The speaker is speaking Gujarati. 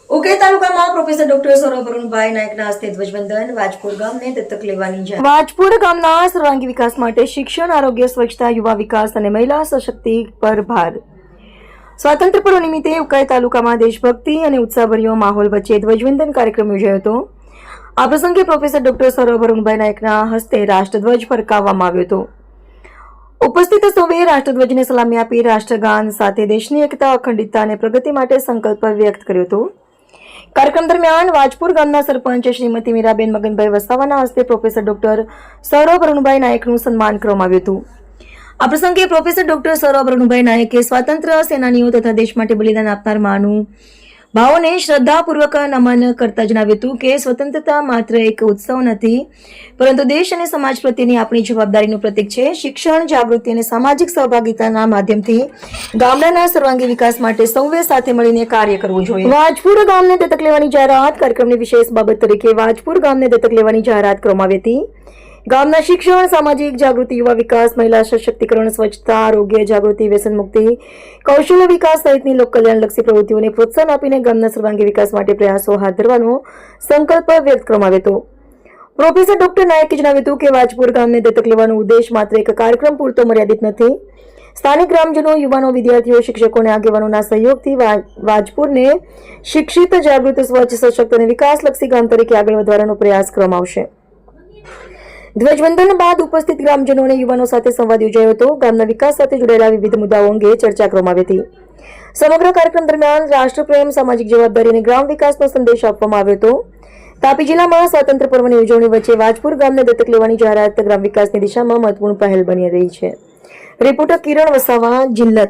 ઉકેઈ તાલુકામાં પ્રોફેસર ડોક્ટર સૌરભ અરુણભાઈ નાયકના હસ્તે ધ્વજવંદન. વાજપુર ગામને દત્તક લેવાની જાહેરાત. વાજપુર ગામના સર્વાંગી વિકાસ માટે શિક્ષણ, આરોગ્ય, સ્વચ્છતા, યુવા વિકાસ અને મહિલા સશક્તિ પર ભાર. સ્વાતંત્ર્ય પર્વ નિમિત્તે ઉકાઈ તાલુકામાં દેશભક્તિ અને ઉત્સાહભર્યો માહોલ વચ્ચે ધ્વજવંદન કાર્યક્રમ યોજાયો હતો. આ પ્રસંગે પ્રોફેસર ડોક્ટર સૌરભ અરુણભાઈ નાયકના હસ્તે રાષ્ટ્રધ્વજ ફરકાવવામાં આવ્યો હતો. ઉપસ્થિત સૌએ રાષ્ટ્રધ્વજને સલામી આપી રાષ્ટ્રગાન સાથે દેશની એકતા, અખંડિતતા અને પ્રગતિ માટે સંકલ્પ વ્યક્ત કર્યો હતો. કાર્યક્રમ દરમિયાન વાજપુર ગામના સરપંચ શ્રીમતી મીરાબેન મગનભાઈ વસાવાના હસ્તે પ્રોફેસર ડોક્ટર સૌરભ અરુણભાઈ નાયકનું સન્માન કરવામાં આવ્યું હતું. આ પ્રસંગે પ્રોફેસર ડોક્ટર સૌરભ અરુણભાઈ નાયકે સ્વાતંત્ર્ય સેનાનીઓ તથા દેશ માટે બલિદાન આપનાર માનું ભાવોને શ્રદ્ધાપૂર્વક નમન કરતા જણાવ્યું હતું કે સ્વતંત્રતા માત્ર એક ઉત્સવ નથી, પરંતુ દેશ અને સમાજ પ્રત્યેની આપણી જવાબદારીનું પ્રતીક છે. શિક્ષણ, જાગૃતિ અને સામાજિક સહભાગિતાના માધ્યમથી ગામડાના સર્વાંગી વિકાસ માટે સૌએ સાથે મળીને કાર્ય કરવું જોઈએ. વાજપુર ગામને દત્તક લેવાની જાહેરાત. કાર્યક્રમની વિશેષ બાબત તરીકે વાજપુર ગામને દત્તક લેવાની જાહેરાત કરવામાં આવી હતી. ગામના શિક્ષણ, સામાજિક જાગૃતિ, યુવા વિકાસ, મહિલા સશક્તિકરણ, સ્વચ્છતા, આરોગ્ય, જાગૃતિ, વ્યસન મુક્તિ, કૌશલ્ય વિકાસ સહિતની લોકકલ્યાણલક્ષી પ્રવૃત્તિઓને પ્રોત્સાહન આપીને ગામના સર્વાંગી વિકાસ માટે પ્રયાસો હાથ ધરવાનો સંકલ્પ વ્યક્ત કરવામાં આવ્યો હતો. પ્રોફેસર ડોક્ટર નાયકે જણાવ્યું હતું કે વાજપુર ગામને દત્તક લેવાનો ઉદ્દેશ માત્ર એક કાર્યક્રમ પૂરતો મર્યાદિત નથી. સ્થાનિક ગ્રામજનો, યુવાનો, વિદ્યાર્થીઓ, શિક્ષકો અને આગેવાનોના સહયોગથી વાજપુરને શિક્ષિત, જાગૃત, સ્વચ્છ, સશક્ત અને વિકાસલક્ષી ગામ તરીકે આગળ વધારવાનો પ્રયાસ કરવામાં આવશે. ધ્વજવંદન બાદ ઉપસ્થિત ગ્રામજનો અને યુવાનો સાથે સંવાદ યોજાયો હતો. ગામના વિકાસ સાથે જોડાયેલા વિવિધ મુદ્દાઓ અંગે ચર્ચા કરવામાં આવી હતી. સમગ્ર કાર્યક્રમ દરમિયાન રાષ્ટ્રપ્રેમ, સામાજિક જવાબદારી અને ગ્રામ વિકાસનો સંદેશ આપવામાં આવ્યો હતો. તાપી જિલ્લામાં સ્વાતંત્ર્ય પર્વની ઉજવણી વચ્ચે વાજપુર ગામને દત્તક લેવાની જાહેરાત ગ્રામ વિકાસની દિશામાં મહત્વપૂર્ણ પહેલ બની રહી છે. રિપોર્ટર કિરણ વસાવા, જિલ્લા